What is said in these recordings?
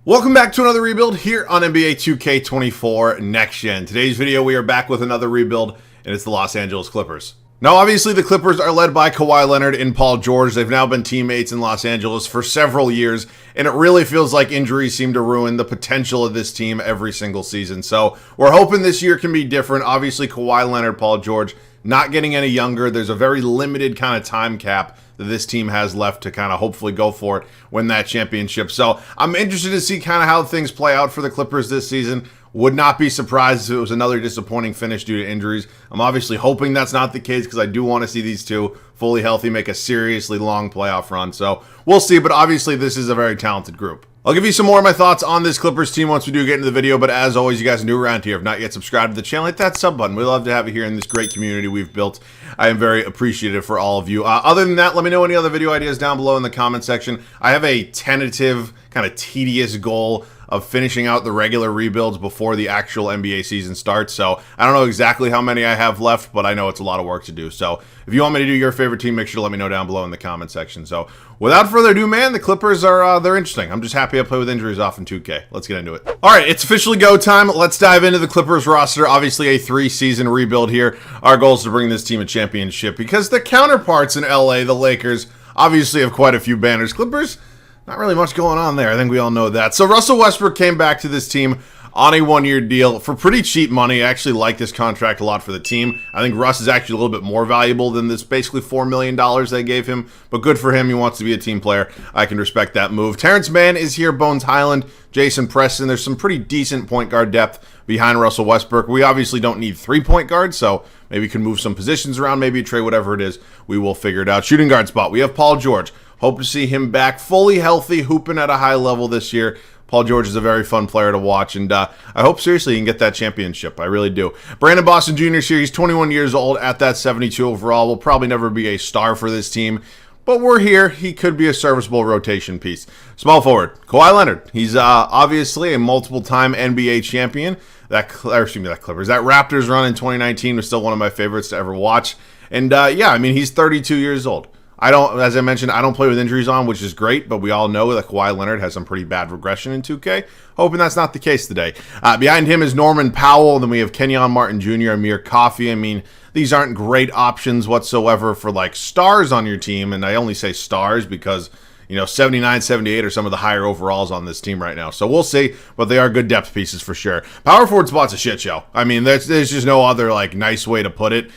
Welcome back to another rebuild here on NBA 2K24 Next Gen. Today's video, we are back with another rebuild, and it's the Los Angeles Clippers. Now, obviously, the Clippers are led by Kawhi Leonard and Paul George. They've now been teammates in Los Angeles for several years, and it really feels like injuries seem to ruin the potential of this team every single season. So we're hoping this year can be different. Obviously, Kawhi Leonard, Paul George, not getting any younger. There's a very limited kind of time cap that this team has left to kind of hopefully go for it, win that championship. So I'm interested to see kind of how things play out for the Clippers this season. Would not be surprised if it was another disappointing finish due to injuries. I'm obviously hoping that's not the case because I do want to see these two fully healthy make a seriously long playoff run. So we'll see, but obviously this is a very talented group. I'll give you some more of my thoughts on this Clippers team once we do get into the video, but as always, you guys are new around here. If not yet subscribed to the channel, hit that sub button. We love to have you here in this great community we've built. I am very appreciative for all of you. Other than that, let me know any other video ideas down below in the comment section. I have a tentative, kind of tedious goal of finishing out the regular rebuilds before the actual NBA season starts. So I don't know exactly how many I have left, but I know it's a lot of work to do. So if you want me to do your favorite team, make sure to let me know down below in the comment section. So without further ado, man, the Clippers are they're interesting. I'm just happy I play with injuries off in 2K. Let's get into it. All right, it's officially go time. Let's dive into the Clippers roster. Obviously a 3-season rebuild here. Our goal is to bring this team a championship because the counterparts in LA, the Lakers, obviously have quite a few banners. Clippers, not really much going on there. I think we all know that. So Russell Westbrook came back to this team on a one-year deal for pretty cheap money. I actually like this contract a lot for the team. I think Russ is actually a little bit more valuable than this basically $4 million they gave him. But good for him. He wants to be a team player. I can respect that move. Terrence Mann is here. Bones Highland, Jason Preston. There's some pretty decent point guard depth behind Russell Westbrook. We obviously don't need 3 point guards, so maybe we can move some positions around, maybe trade, whatever it is. We will figure it out. Shooting guard spot. We have Paul George. Hope to see him back fully healthy, hooping at a high level this year. Paul George is a very fun player to watch, and I hope seriously he can get that championship. I really do. Brandon Boston Jr. is here. He's 21 years old at that 72 overall. Will probably never be a star for this team, but we're here. He could be a serviceable rotation piece. Small forward, Kawhi Leonard. He's obviously a multiple-time NBA champion. That Raptors run in 2019 was still one of my favorites to ever watch. And yeah, I mean, he's 32 years old. As I mentioned, I don't play with injuries on, which is great, but we all know that Kawhi Leonard has some pretty bad regression in 2K. Hoping that's not the case today. Behind him is Norman Powell. Then we have Kenyon Martin Jr., Amir Coffey. I mean, these aren't great options whatsoever for like stars on your team. And I only say stars because, you know, 79, 78 are some of the higher overalls on this team right now. So we'll see, but they are good depth pieces for sure. Power forward spot's a shit show. I mean, there's just no other like nice way to put it.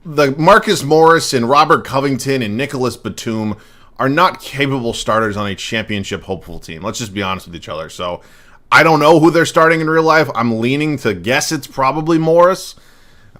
The Marcus Morris and Robert Covington and Nicholas Batum are not capable starters on a championship hopeful team. Let's just be honest with each other. So I don't know who they're starting in real life. I'm leaning to guess it's probably Morris.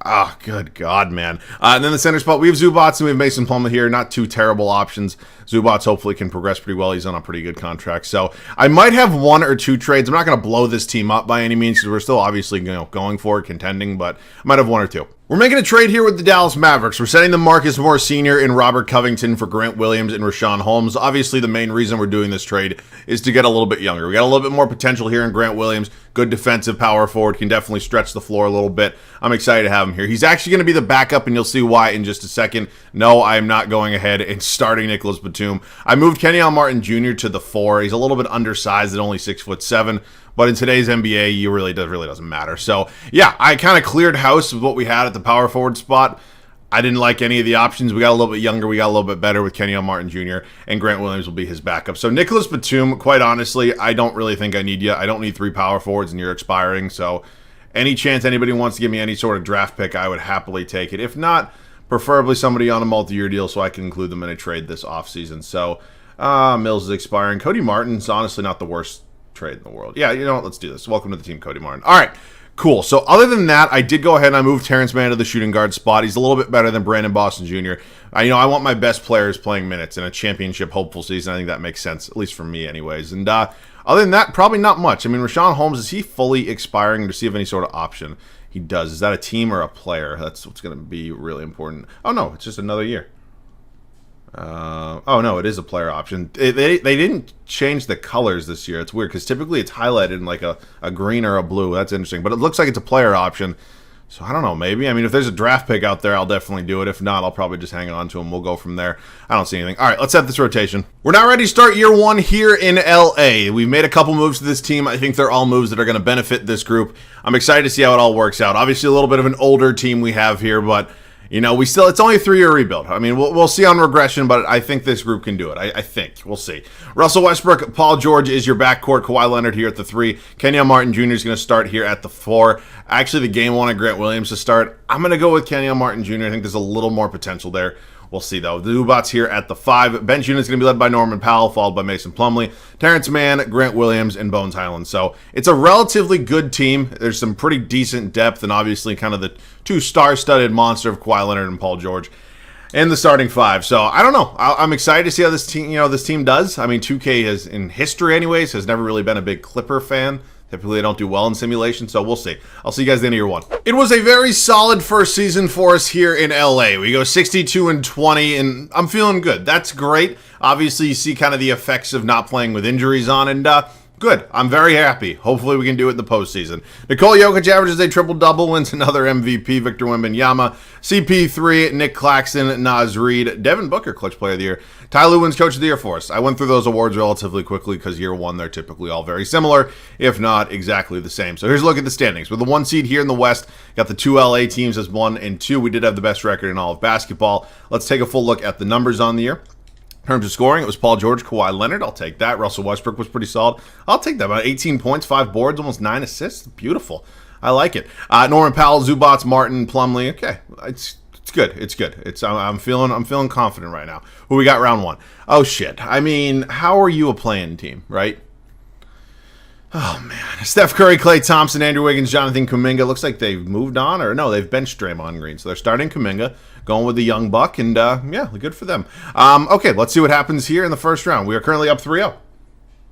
Oh, good God, man. And then the center spot, we have Zubats and we have Mason Plumlee here. Not two terrible options. Zubats hopefully can progress pretty well. He's on a pretty good contract. So I might have 1 or 2 trades. I'm not going to blow this team up by any means because we're still obviously going for it, contending, but I might have 1 or 2. We're making a trade here with the Dallas Mavericks. We're setting the Marcus Morris Sr. and Robert Covington for Grant Williams and Richaun Holmes. Obviously, the main reason we're doing this trade is to get a little bit younger. We got a little bit more potential here in Grant Williams. Good defensive power forward. Can definitely stretch the floor a little bit. I'm excited to have him here. He's actually going to be the backup, and you'll see why in just a second. No, I am not going ahead and starting Nicholas Batum. I moved Kenyon Martin Jr. to the 4. He's a little bit undersized at only 6'7". But in today's NBA, it really doesn't matter. So, yeah, I kind of cleared house with what we had at the power forward spot. I didn't like any of the options. We got a little bit younger. We got a little bit better with Kenyon Martin Jr., and Grant Williams will be his backup. So, Nicholas Batum, quite honestly, I don't really think I need you. I don't need 3 power forwards, and you're expiring. So, any chance anybody wants to give me any sort of draft pick, I would happily take it. If not, preferably somebody on a multi-year deal so I can include them in a trade this offseason. So, Mills is expiring. Cody Martin's honestly not the worst trade in the world. Yeah, you know what? Let's do this. Welcome to the team, Cody Martin. All right, cool. So other than that, I did go ahead and I moved Terrence Mann to the shooting guard spot. He's a little bit better than Brandon Boston Jr. I want my best players playing minutes in a championship hopeful season. I think that makes sense, at least for me anyways. And other than that, probably not much. I mean, Richaun Holmes, is he fully expiring to receive any sort of option? He does. Is that a team or a player? That's what's going to be really important. Oh, no, it's just another year. Oh no, it is a player option. They didn't change the colors this year. It's weird because typically it's highlighted in like a green or a blue. That's interesting, but it looks like it's a player option. So I don't know, maybe. I mean, if there's a draft pick out there, I'll definitely do it. If not, I'll probably just hang on to him. We'll go from there. I don't see anything. All right, let's set this rotation. We're now ready to start year one here in LA. We've made a couple moves to this team. I think they're all moves that are going to benefit this group. I'm excited to see how it all works out. Obviously, a little bit of an older team we have here, but you know, it's only a 3-year rebuild. I mean, we'll see on regression, but I think this group can do it. I think. We'll see. Russell Westbrook, Paul George is your backcourt. Kawhi Leonard here at the 3. Kenyon Martin Jr. is going to start here at the 4. Actually, the game wanted Grant Williams to start. I'm going to go with Kenyon Martin Jr. I think there's a little more potential there. We'll see, though. The Zubats here at the 5. Bench unit is going to be led by Norman Powell, followed by Mason Plumlee, Terrence Mann, Grant Williams, and Bones Highland. So it's a relatively good team. There's some pretty decent depth, and obviously kind of the 2 star-studded monster of Kawhi Leonard and Paul George, and the starting 5. So I don't know. I'm excited to see how this team does. I mean, 2K has, in history anyways, has never really been a big Clipper fan. Typically, they don't do well in simulation, so we'll see. I'll see you guys at the end of year one. It was a very solid first season for us here in LA. We go 62-20, and I'm feeling good. That's great. Obviously, you see kind of the effects of not playing with injuries on, and good. I'm very happy. Hopefully, we can do it in the postseason. Nikola Jokic averages a triple-double, wins another MVP. Victor Wembanyama, CP3, Nick Claxton, Naz Reid, Devin Booker, Clutch Player of the Year. Ty Lue wins Coach of the Year for us. I went through those awards relatively quickly because year one, they're typically all very similar, if not exactly the same. So here's a look at the standings. With the 1 seed here in the West, got the 2 LA teams as 1 and 2. We did have the best record in all of basketball. Let's take a full look at the numbers on the year. In terms of scoring, it was Paul George, Kawhi Leonard. I'll take that. Russell Westbrook was pretty solid. I'll take that. About 18 points, 5 boards, almost 9 assists. Beautiful. I like it. Norman Powell, Zubats, Martin, Plumlee. Okay, it's good. It's good. I'm feeling confident right now. Who we got round 1? Oh shit. I mean, how are you a playing team, right? Oh man. Steph Curry, Klay Thompson, Andrew Wiggins, Jonathan Kuminga. Looks like they've moved on, or no, they've benched Draymond Green. So they're starting Kuminga, going with the young buck, and yeah, good for them. Okay, let's see what happens here in the first round. We are currently up 3-0.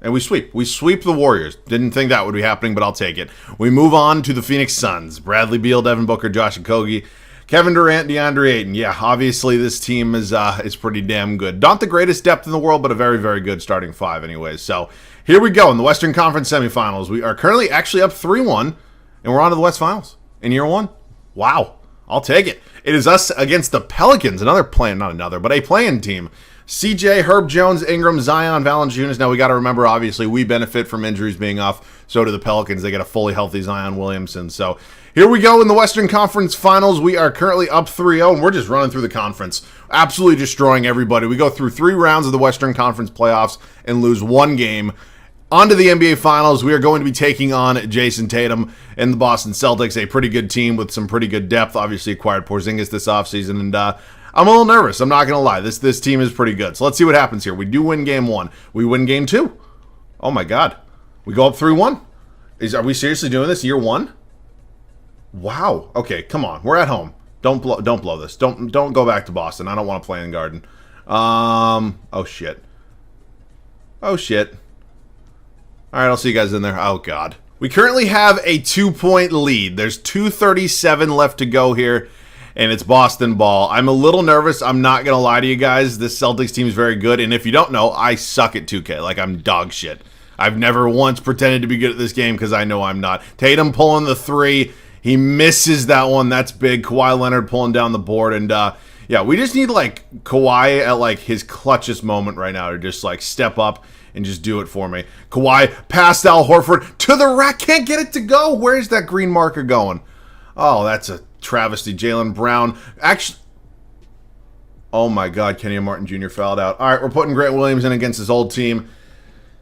And we sweep. We sweep the Warriors. Didn't think that would be happening, but I'll take it. We move on to the Phoenix Suns. Bradley Beal, Devin Booker, Josh Okogie, Kevin Durant, DeAndre Ayton. Yeah, obviously this team is pretty damn good. Not the greatest depth in the world, but a very, very good starting 5 anyways. So here we go in the Western Conference semifinals. We are currently actually up 3-1, and we're on to the West Finals in year 1. Wow. I'll take it. It is us against the Pelicans, a playing team. CJ, Herb Jones, Ingram, Zion, Valanciunas. Now we got to remember, obviously, we benefit from injuries being off. So do the Pelicans. They get a fully healthy Zion Williamson. So here we go in the Western Conference Finals. We are currently up 3-0, and we're just running through the conference, absolutely destroying everybody. We go through 3 rounds of the Western Conference playoffs and lose 1 game. On to the NBA Finals. We are going to be taking on Jason Tatum and the Boston Celtics, a pretty good team with some pretty good depth. Obviously acquired Porzingis this offseason, and I'm a little nervous. I'm not going to lie. This team is pretty good. So let's see what happens here. We do win game 1. We win game 2. Oh, my God. We go up 3-1. Are we seriously doing this year 1? Wow. Okay, come on. We're at home. Don't blow this. Don't go back to Boston. I don't want to play in Garden. Oh, shit. Oh, shit. All right, I'll see you guys in there. Oh, God. We currently have a 2-point lead. There's 2:37 left to go here, and it's Boston ball. I'm a little nervous. I'm not going to lie to you guys. This Celtics team is very good, and if you don't know, I suck at 2K. Like, I'm dog shit. I've never once pretended to be good at this game because I know I'm not. Tatum pulling the 3. He misses that one. That's big. Kawhi Leonard pulling down the board, and yeah, we just need, like, Kawhi at, like, his clutchest moment right now to just, like, step up and just do it for me. Kawhi past Al Horford to the rack. Can't get it to go. Where's that green marker going? Oh, that's a travesty. Jaylen Brown. Actually, oh my God, Kenyon Martin Jr. fouled out. All right, we're putting Grant Williams in against his old team.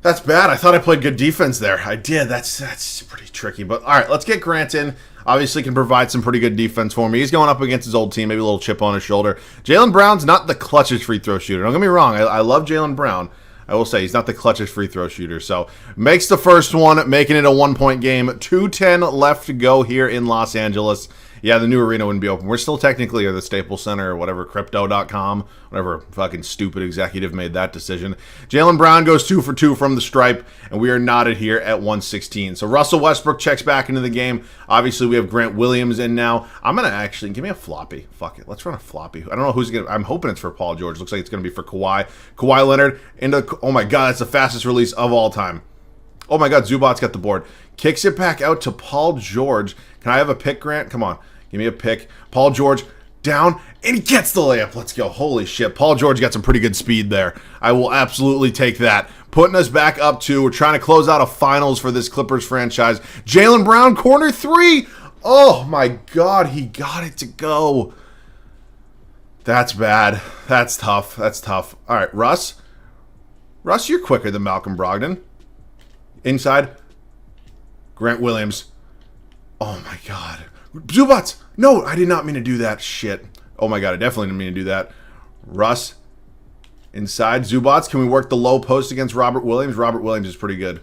That's bad. I thought I played good defense there. I did. That's pretty tricky. But all right, let's get Grant in. Obviously can provide some pretty good defense for me. He's going up against his old team. Maybe a little chip on his shoulder. Jaylen Brown's not the clutchest free throw shooter. Don't get me wrong. I love Jaylen Brown. I will say he's not the clutchest free throw shooter. So makes the first one, making it a 1-point game. 2:10 left to go here in Los Angeles. Yeah, the new arena wouldn't be open. We're still technically at the Staples Center or whatever, crypto.com, whatever fucking stupid executive made that decision. Jaylen Brown goes 2 for 2 from the stripe, and we are knotted here at 116. So Russell Westbrook checks back into the game. Obviously, we have Grant Williams in now. I'm going to actually, give me a floppy. Fuck it. Let's run a floppy. I don't know who's going to, I'm hoping it's for Paul George. Looks like it's going to be for Kawhi. Kawhi Leonard into, oh my God, that's the fastest release of all time. Oh my God, Zubats got the board. Kicks it back out to Paul George. Can I have a pick, Grant? Come on. Give me a pick. Paul George down, and he gets the layup. Let's go. Holy shit. Paul George got some pretty good speed there. I will absolutely take that. Putting us back up to, we're trying to close out a finals for this Clippers franchise. Jaylen Brown, corner three. Oh my God, he got it to go. That's bad. That's tough. That's tough. All right, Russ. Russ, you're quicker than Malcolm Brogdon. Inside. Grant Williams. Oh my God. Zubats. No, I did not mean to do that. Shit. Oh my God, I definitely didn't mean to do that. Russ. Inside. Zubats. Can we work the low post against Robert Williams? Robert Williams is pretty good.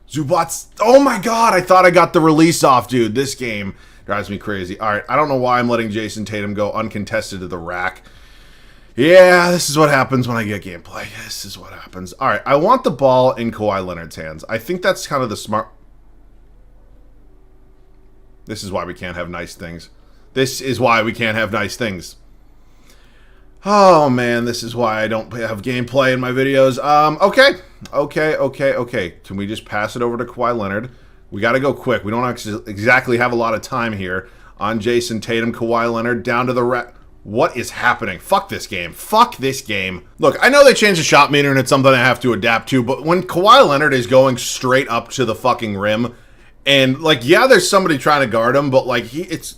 Zubats. Oh my God, I thought I got the release off, dude. This game drives me crazy. All right, I don't know why I'm letting Jason Tatum go uncontested to the rack. Yeah, this is what happens when I get gameplay. This is what happens. All right, I want the ball in Kawhi Leonard's hands. I think that's kind of the smart... This is why we can't have nice things. This is why we can't have nice things. Oh, man, this is why I don't have gameplay in my videos. Okay. Can we just pass it over to Kawhi Leonard? We got to go quick. We don't exactly have a lot of time here. On Jason Tatum, Kawhi Leonard, down to the rack. What is happening? Fuck this game. Fuck this game. Look, I know they changed the shot meter and it's something I have to adapt to, but when Kawhi Leonard is going straight up to the fucking rim, and, like, yeah, there's somebody trying to guard him, but, like, it's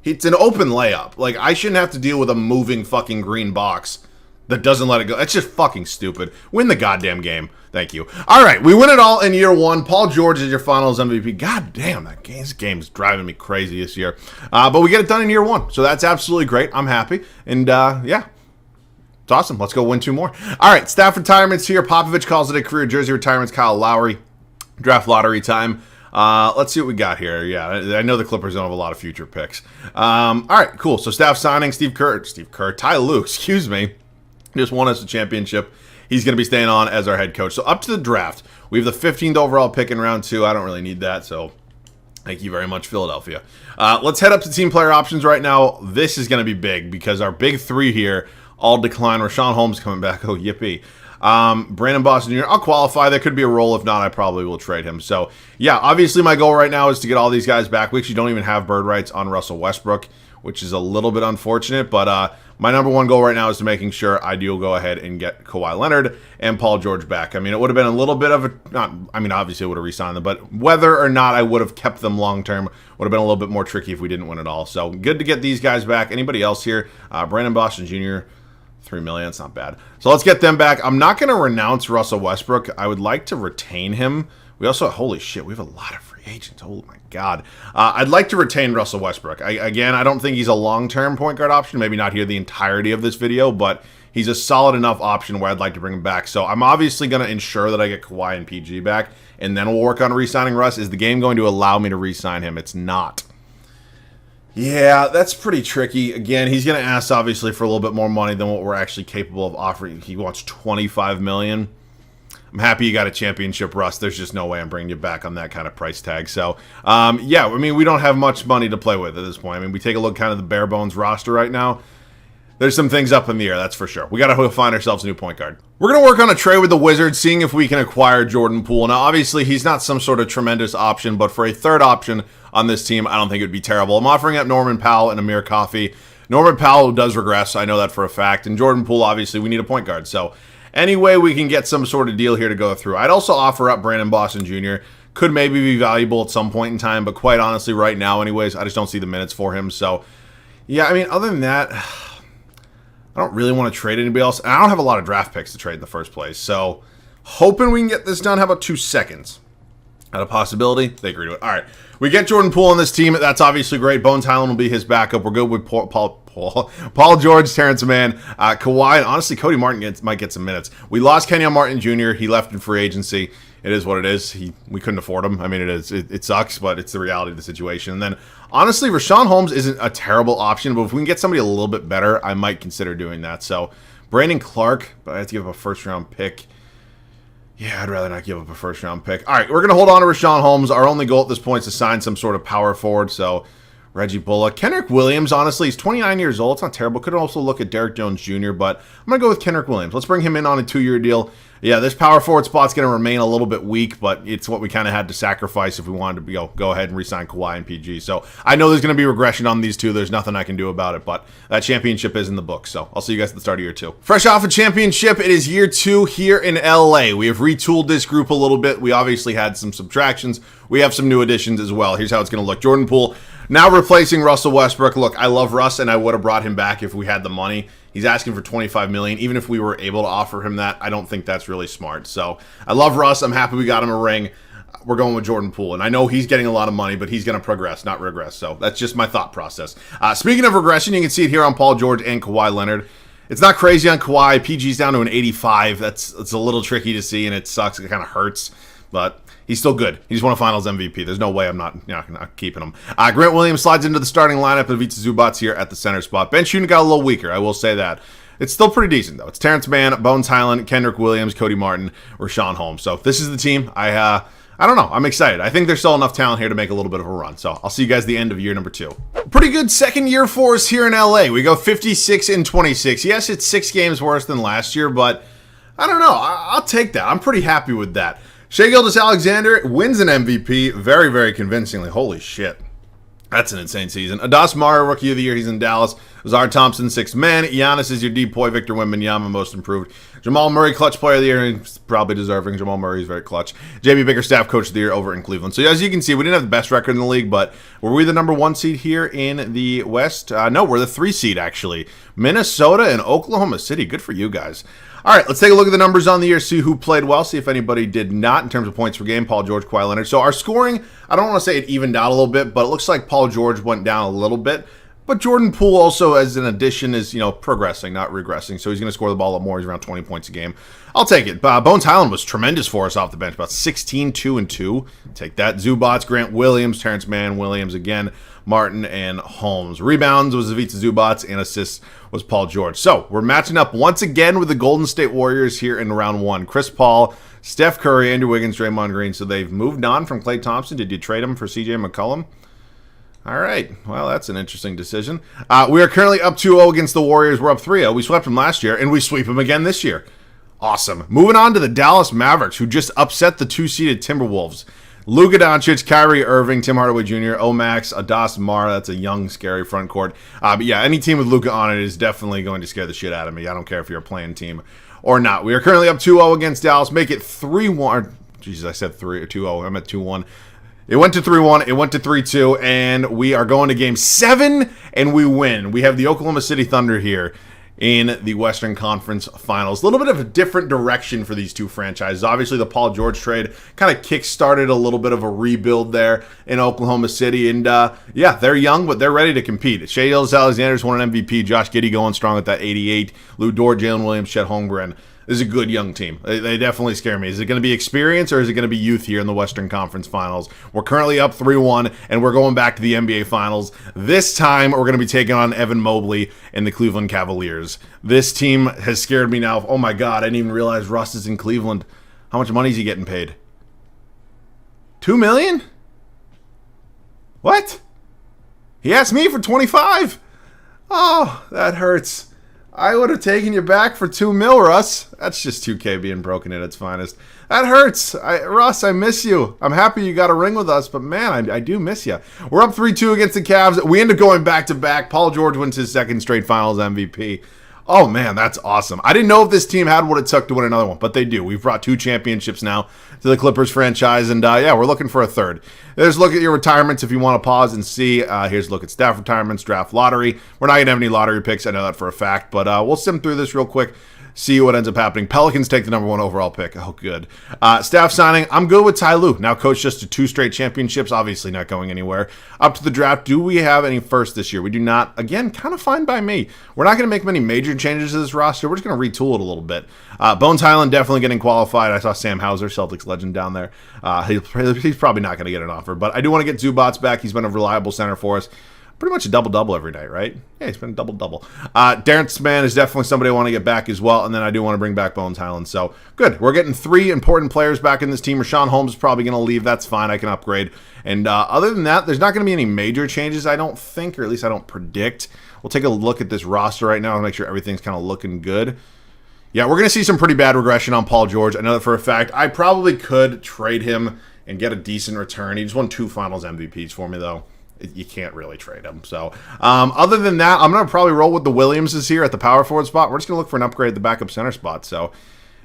an open layup. Like, I shouldn't have to deal with a moving fucking green box that doesn't let it go. That's just fucking stupid. Win the goddamn game. Thank you. All right, we win it all in year one. Paul George is your finals MVP. God damn, this game's driving me crazy this year. But we get it done in year one, so that's absolutely great. I'm happy. And, yeah. It's awesome. Let's go win 2 more. All right, staff retirements here. Popovich calls it a career. Jersey retirements, Kyle Lowry. Draft lottery time. Let's see what we got here. Yeah, I know the Clippers don't have a lot of future picks. All right, cool. So staff signing, Steve Kerr, Ty Lue, excuse me, just won us a championship. He's going to be staying on as our head coach. So up to the draft, we have the 15th overall pick in round 2. I don't really need that, so thank you very much, Philadelphia. Let's head up to team player options right now. This is going to be big because our big 3 here all decline. Rashawn Holmes coming back. Oh, yippee. Brandon Boston Jr., I'll qualify. There could be a role. If not, I probably will trade him. So, yeah, obviously my goal right now is to get all these guys back. We actually don't even have bird rights on Russell Westbrook, which is a little bit unfortunate. But my number one goal right now is to making sure I do go ahead and get Kawhi Leonard and Paul George back. I mean, it would have been a little bit of a... obviously I would have re-signed them, but whether or not I would have kept them long-term would have been a little bit more tricky if we didn't win it all. So, good to get these guys back. Anybody else here? Brandon Boston Jr., $3 million, it's not bad. So let's get them back. I'm not going to renounce Russell Westbrook. I would like to retain him. We also, holy shit, we have a lot of free agents. Oh my God. I'd like to retain Russell Westbrook. Again, I don't think he's a long-term point guard option. Maybe not here the entirety of this video, but he's a solid enough option where I'd like to bring him back. So I'm obviously going to ensure that I get Kawhi and PG back, and then we'll work on re-signing Russ. Is the game going to allow me to re-sign him? It's not. Yeah, that's pretty tricky. Again, he's going to ask, obviously, for a little bit more money than what we're actually capable of offering. He wants $25 million. I'm happy you got a championship, Russ. There's just no way I'm bringing you back on that kind of price tag. So, yeah, I mean, we don't have much money to play with at this point. I mean, we take a look kind of the bare bones roster right now. There's some things up in the air, that's for sure. We got to find ourselves a new point guard. We're going to work on a trade with the Wizards, seeing if we can acquire Jordan Poole. Now, obviously, he's not some sort of tremendous option, but for a third option on this team, I don't think it would be terrible. I'm offering up Norman Powell and Amir Coffey. Norman Powell does regress, I know that for a fact. And Jordan Poole, obviously, we need a point guard. So, any way we can get some sort of deal here to go through. I'd also offer up Brandon Boston Jr. Could maybe be valuable at some point in time, but quite honestly, right now, anyways, I just don't see the minutes for him. So, yeah, I mean, other than that, I don't really want to trade anybody else. And I don't have a lot of draft picks to trade in the first place. So, hoping we can get this done. How about 2 seconds? Not a possibility? They agree to it. All right. We get Jordan Poole on this team. That's obviously great. Bones Highland will be his backup. We're good with Paul George, Terrence Mann, Kawhi, and honestly, Cody Martin might get some minutes. We lost Kenyon Martin Jr. He left in free agency. It is what it is. We couldn't afford him. I mean, it sucks, but it's the reality of the situation. And then, honestly, Rashawn Holmes isn't a terrible option, but if we can get somebody a little bit better, I might consider doing that. So, Brandon Clark, but I have to give up a first-round pick. Yeah, I'd rather not give up a first-round pick. All right, we're going to hold on to Rashawn Holmes. Our only goal at this point is to sign some sort of power forward, so Reggie Bullock. Kenrick Williams, honestly, he's 29 years old. It's not terrible. Could also look at Derek Jones Jr., but I'm going to go with Kenrick Williams. Let's bring him in on a 2-year deal. Yeah, this power forward spot's going to remain a little bit weak, but it's what we kind of had to sacrifice if we wanted to go ahead and re-sign Kawhi and PG. So I know there's going to be regression on these two. There's nothing I can do about it, but that championship is in the book. So I'll see you guys at the start of year 2. Fresh off a championship, it is year 2 here in LA. We have retooled this group a little bit. We obviously had some subtractions. We have some new additions as well. Here's how it's going to look. Jordan Poole now replacing Russell Westbrook. Look, I love Russ, and I would have brought him back if we had the money. He's asking for $25 million. Even if we were able to offer him that, I don't think that's really smart. So I love Russ. I'm happy we got him a ring. We're going with Jordan Poole. And I know he's getting a lot of money, but he's going to progress, not regress. So that's just my thought process. Speaking of regression, you can see it here on Paul George and Kawhi Leonard. It's not crazy on Kawhi. PG's down to an 85. It's a little tricky to see, and it sucks. It kind of hurts. But he's still good. He's won a Finals MVP. There's no way I'm not keeping him. Grant Williams slides into the starting lineup, and Ivica Zubac's here at the center spot. Bench shooting got a little weaker, I will say that. It's still pretty decent, though. It's Terrence Mann, Bones Highland, Kendrick Williams, Cody Martin, Rashawn Holmes. So this is the team. I don't know. I'm excited. I think there's still enough talent here to make a little bit of a run. So I'll see you guys at the end of year number 2. Pretty good second year for us here in LA. We go 56-26. Yes, it's 6 games worse than last year, but I don't know. I'll take that. I'm pretty happy with that. Shai Gilgeous-Alexander wins an MVP very, very convincingly. Holy shit. That's an insane season. Adas Mara, Rookie of the Year. He's in Dallas. Zar Thompson, 6th man. Giannis is your depoy. Victor Wembanyama, most improved. Jamal Murray, Clutch Player of the Year. He's probably deserving. Jamal Murray is very clutch. JB Bickerstaff, Coach of the Year over in Cleveland. So as you can see, we didn't have the best record in the league, but were we the number 1 seed here in the West? No, we're the 3 seed, actually. Minnesota and Oklahoma City. Good for you guys. All right, let's take a look at the numbers on the year, see who played well, see if anybody did not in terms of points per game. Paul George, Kawhi Leonard. So our scoring, I don't want to say it evened out a little bit, but it looks like Paul George went down a little bit. But Jordan Poole also, as an addition, is progressing, not regressing. So he's going to score the ball a lot more. He's around 20 points a game. I'll take it. Bones Highland was tremendous for us off the bench, about 16, 2, and 2. Take that. Zubats, Grant Williams, Terrence Mann, Williams again, Martin, and Holmes. Rebounds was Ivica Zubats, and assists was Paul George. So we're matching up once again with the Golden State Warriors here in round 1. Chris Paul, Steph Curry, Andrew Wiggins, Draymond Green. So they've moved on from Klay Thompson. Did you trade him for CJ McCollum? All right. Well, that's an interesting decision. We are currently up 2-0 against the Warriors. We're up 3-0. We swept them last year, and we sweep them again this year. Awesome. Moving on to the Dallas Mavericks, who just upset the 2-seeded Timberwolves. Luka Doncic, Kyrie Irving, Tim Hardaway Jr., Omax, Adas Mara. That's a young, scary front court. But yeah, any team with Luka on it is definitely going to scare the shit out of me. I don't care if you're a playing team or not. We are currently up 2-0 against Dallas. Make it 3-1. Jesus, I said 2-0. I'm at 2-1. It went to 3-1, it went to 3-2, and we are going to Game 7, and we win. We have the Oklahoma City Thunder here in the Western Conference Finals. A little bit of a different direction for these two franchises. Obviously, the Paul George trade kind of kick-started a little bit of a rebuild there in Oklahoma City, and yeah, they're young, but they're ready to compete. Shai Gilgeous-Alexander's won an MVP, Josh Giddey going strong at that 88, Lou Dort, Jalen Williams, Chet Holmgren. This is a good young team. They definitely scare me. Is it going to be experience or is it going to be youth here in the Western Conference Finals? We're currently up 3-1, and we're going back to the NBA Finals. This time, we're going to be taking on Evan Mobley and the Cleveland Cavaliers. This team has scared me now. Oh my God, I didn't even realize Russ is in Cleveland. How much money is he getting paid? $2 million? What? He asked me for 25. Oh, that hurts. I would have taken you back for $2 million, Russ. That's just 2K being broken at its finest. That hurts. Russ, I miss you. I'm happy you got a ring with us, but man, I do miss you. We're up 3-2 against the Cavs. We end up going back-to-back. Paul George wins his second straight Finals MVP. Oh, man, that's awesome. I didn't know if this team had what it took to win another one, but they do. We've brought 2 championships now to the Clippers franchise, and yeah, we're looking for a third. There's a look at your retirements if you want to pause and see. Here's a look at staff retirements, draft lottery. We're not going to have any lottery picks. I know that for a fact, but we'll sim through this real quick. See what ends up happening. Pelicans take the number 1 overall pick. Oh, good. Staff signing. I'm good with Ty Lue. Now coached us to 2 straight championships. Obviously not going anywhere. Up to the draft. Do we have any first this year? We do not. Again, kind of fine by me. We're not going to make many major changes to this roster. We're just going to retool it a little bit. Bones Highland definitely getting qualified. I saw Sam Hauser, Celtics legend, down there. He's probably not going to get an offer. But I do want to get Zubats back. He's been a reliable center for us. Pretty much a double-double every night, right? Yeah, he's been a double-double. Terrence Mann is definitely somebody I want to get back as well, and then I do want to bring back Bones Highland. So, good. We're getting 3 important players back in this team. Rashawn Holmes is probably going to leave. That's fine. I can upgrade. And other than that, there's not going to be any major changes, I don't think, or at least I don't predict. We'll take a look at this roster right now and make sure everything's kind of looking good. Yeah, we're going to see some pretty bad regression on Paul George. I know that for a fact. I probably could trade him and get a decent return. He just won 2 Finals MVPs for me, though. You can't really trade him. So, other than that, I'm going to probably roll with the Williamses here at the power forward spot. We're just going to look for an upgrade at the backup center spot. So,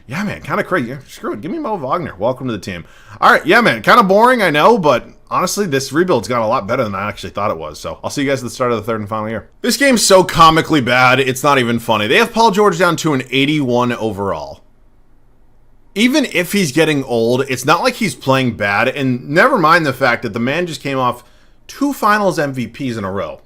yeah, man, kind of crazy. Screw it. Give me Mo Wagner. Welcome to the team. All right, yeah, man, kind of boring, I know, but honestly, this rebuild's got a lot better than I actually thought it was. So, I'll see you guys at the start of the third and final year. This game's so comically bad, it's not even funny. They have Paul George down to an 81 overall. Even if he's getting old, it's not like he's playing bad, and never mind the fact that the man just came off 2 Finals MVPs in a row.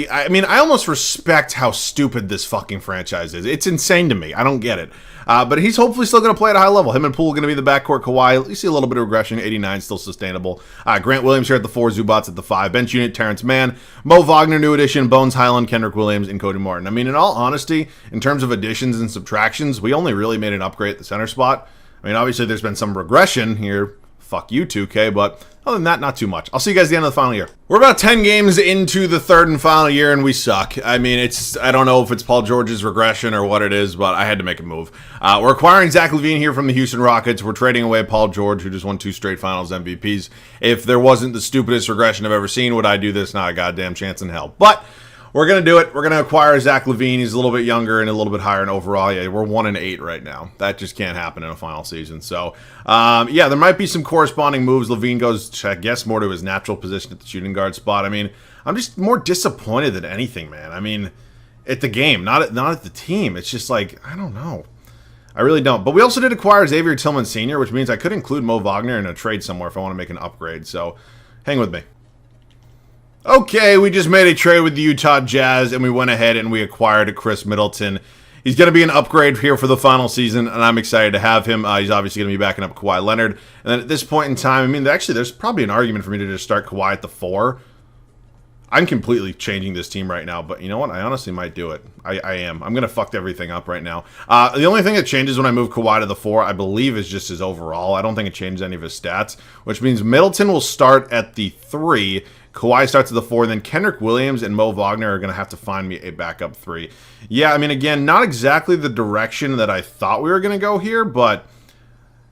I mean, I almost respect how stupid this fucking franchise is. It's insane to me. I don't get it. But he's hopefully still going to play at a high level. Him and Poole going to be the backcourt. Kawhi, you see a little bit of regression. 89 still sustainable. Grant Williams here at the 4. Zubats at the 5. Bench unit, Terrence Mann. Mo Wagner, new addition. Bones Highland, Kendrick Williams, and Cody Martin. I mean, in all honesty, in terms of additions and subtractions, we only really made an upgrade at the center spot. I mean, obviously, there's been some regression here. Fuck you, 2K, but other than that, not too much. I'll see you guys at the end of the final year. We're about 10 games into the third and final year, and we suck. I mean, I don't know if it's Paul George's regression or what it is, but I had to make a move. We're acquiring Zach LaVine here from the Houston Rockets. We're trading away Paul George, who just won 2 straight Finals MVPs. If there wasn't the stupidest regression I've ever seen, would I do this? Not a goddamn chance in hell. But we're going to do it. We're going to acquire Zach LaVine. He's a little bit younger and a little bit higher in overall. Yeah, we're 1-8 right now. That just can't happen in a final season. So, yeah, there might be some corresponding moves. LaVine goes, I guess, more to his natural position at the shooting guard spot. I mean, I'm just more disappointed than anything, man. I mean, at the game, not at the team. It's just like, I don't know. I really don't. But we also did acquire Xavier Tillman Sr., which means I could include Mo Wagner in a trade somewhere if I want to make an upgrade. So, hang with me. Okay, we just made a trade with the Utah Jazz, and we went ahead and we acquired Chris Middleton. He's going to be an upgrade here for the final season, and I'm excited to have him. He's obviously going to be backing up Kawhi Leonard. And then at this point in time, I mean, actually, there's probably an argument for me to just start Kawhi at the 4. I'm completely changing this team right now, but you know what? I honestly might do it. I am. I'm going to fuck everything up right now. The only thing that changes when I move Kawhi to the 4, I believe, is just his overall. I don't think it changes any of his stats, which means Middleton will start at the 3. Kawhi starts at the 4, and then Kendrick Williams and Mo Wagner are going to have to find me a backup 3. Yeah, I mean, again, not exactly the direction that I thought we were going to go here, but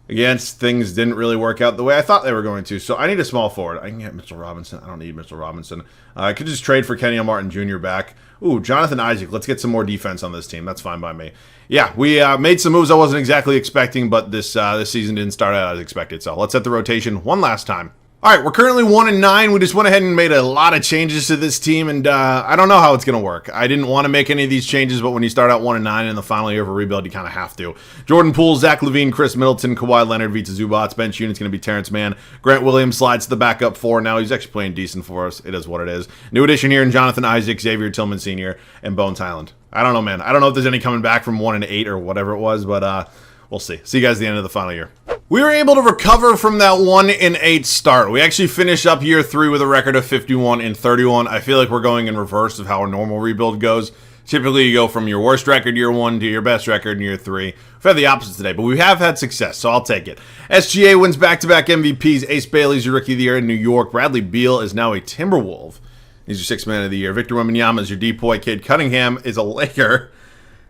again, things didn't really work out the way I thought they were going to. So I need a small forward. I can get Mitchell Robinson. I don't need Mitchell Robinson. I could just trade for Kenyon Martin Jr. back. Ooh, Jonathan Isaac. Let's get some more defense on this team. That's fine by me. Yeah, we made some moves I wasn't exactly expecting, but this season didn't start out as expected. So let's set the rotation one last time. All right, we're currently 1-9. We just went ahead and made a lot of changes to this team, and I don't know how it's going to work. I didn't want to make any of these changes, but when you start out 1-9 in the final year of a rebuild, you kind of have to. Jordan Poole, Zach LaVine, Chris Middleton, Kawhi Leonard, Vita Zubats. Bench unit's going to be Terrence Mann. Grant Williams slides to the backup 4 now. He's actually playing decent for us. It is what it is. New addition here in Jonathan Isaac, Xavier Tillman Sr., and Bones Highland. I don't know, man. I don't know if there's any coming back from 1-8 or whatever it was, but we'll see. See you guys at the end of the final year. We were able to recover from that 1-8 start. We actually finished up year 3 with a record of 51-31. I feel like we're going in reverse of how a normal rebuild goes. Typically, you go from your worst record year 1 to your best record in year 3. We've had the opposite today, but we have had success, so I'll take it. SGA wins back-to-back MVPs. Ace Bailey's your Rookie of the Year in New York. Bradley Beal is now a Timberwolf. He's your 6th Man of the Year. Victor Wembanyama is your Depoy Kid. Cunningham is a Laker.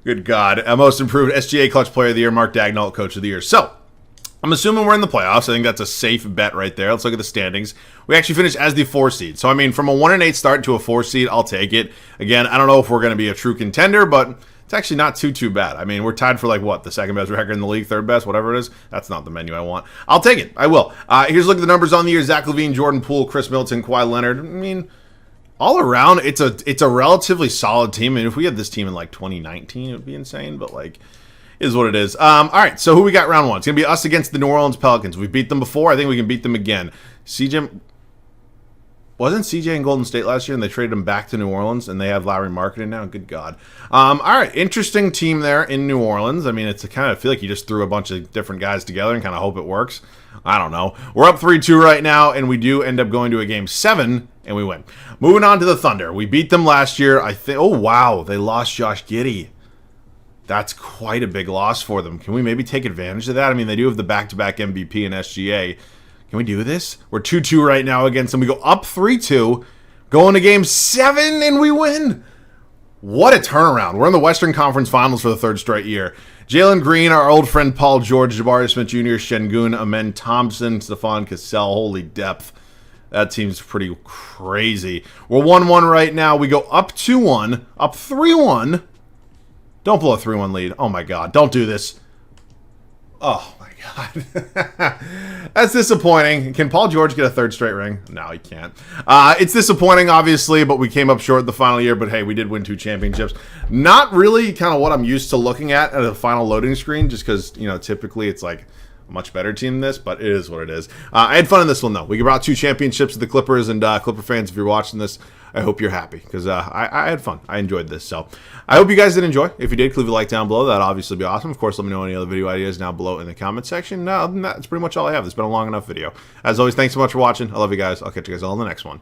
Good God. Most Improved SGA Clutch Player of the Year. Mark Dagnall, Coach of the Year. So, I'm assuming we're in the playoffs. I think that's a safe bet right there. Let's look at the standings. We actually finished as the 4 seed. So, I mean, from a 1-8 start to a 4 seed, I'll take it. Again, I don't know if we're going to be a true contender, but it's actually not too bad. I mean, we're tied for like what? The 2nd best record in the league, 3rd best, whatever it is. That's not the menu I want. I'll take it. I will. Here's a look at the numbers on the year. Zach LaVine, Jordan Poole, Chris Middleton, Kawhi Leonard. I mean, all around, it's a relatively solid team. I mean, if we had this team in like 2019, it would be insane, but like, is what it is. All right, so who we got round 1? It's going to be us against the New Orleans Pelicans. We beat them before. I think we can beat them again. Wasn't CJ in Golden State last year, and they traded him back to New Orleans, and they have Lowry Markkanen now? Good God. All right, interesting team there in New Orleans. I mean, it's a kind of feel like you just threw a bunch of different guys together and kind of hope it works. I don't know. We're up 3-2 right now, and we do end up going to a Game 7, and we win. Moving on to the Thunder. We beat them last year. Oh, wow, they lost Josh Giddey. That's quite a big loss for them. Can we maybe take advantage of that? I mean, they do have the back-to-back MVP and SGA. Can we do this? We're 2-2 right now against them. We go up 3-2, go into Game 7, and we win. What a turnaround. We're in the Western Conference Finals for the third straight year. Jalen Green, our old friend Paul George, Jabari Smith Jr., Şengün, Amen Thompson, Stephon Cassell. Holy depth. That team's pretty crazy. We're 1-1 right now. We go up 2-1, up 3-1. Don't blow a 3-1 lead. Oh, my God. Don't do this. Oh, my God. That's disappointing. Can Paul George get a third straight ring? No, he can't. It's disappointing, obviously, but we came up short the final year. But, hey, we did win 2 championships. Not really kind of what I'm used to looking at a final loading screen, just because, you know, typically it's like a much better team than this, but it is what it is. I had fun in this one, though. We brought 2 championships to the Clippers, and Clipper fans, if you're watching this, I hope you're happy, because I had fun. I enjoyed this, so I hope you guys did enjoy. If you did, leave a like down below. That'd obviously be awesome. Of course, let me know any other video ideas down below in the comment section. Other than that, that's pretty much all I have. It's been a long enough video. As always, thanks so much for watching. I love you guys. I'll catch you guys all in the next one.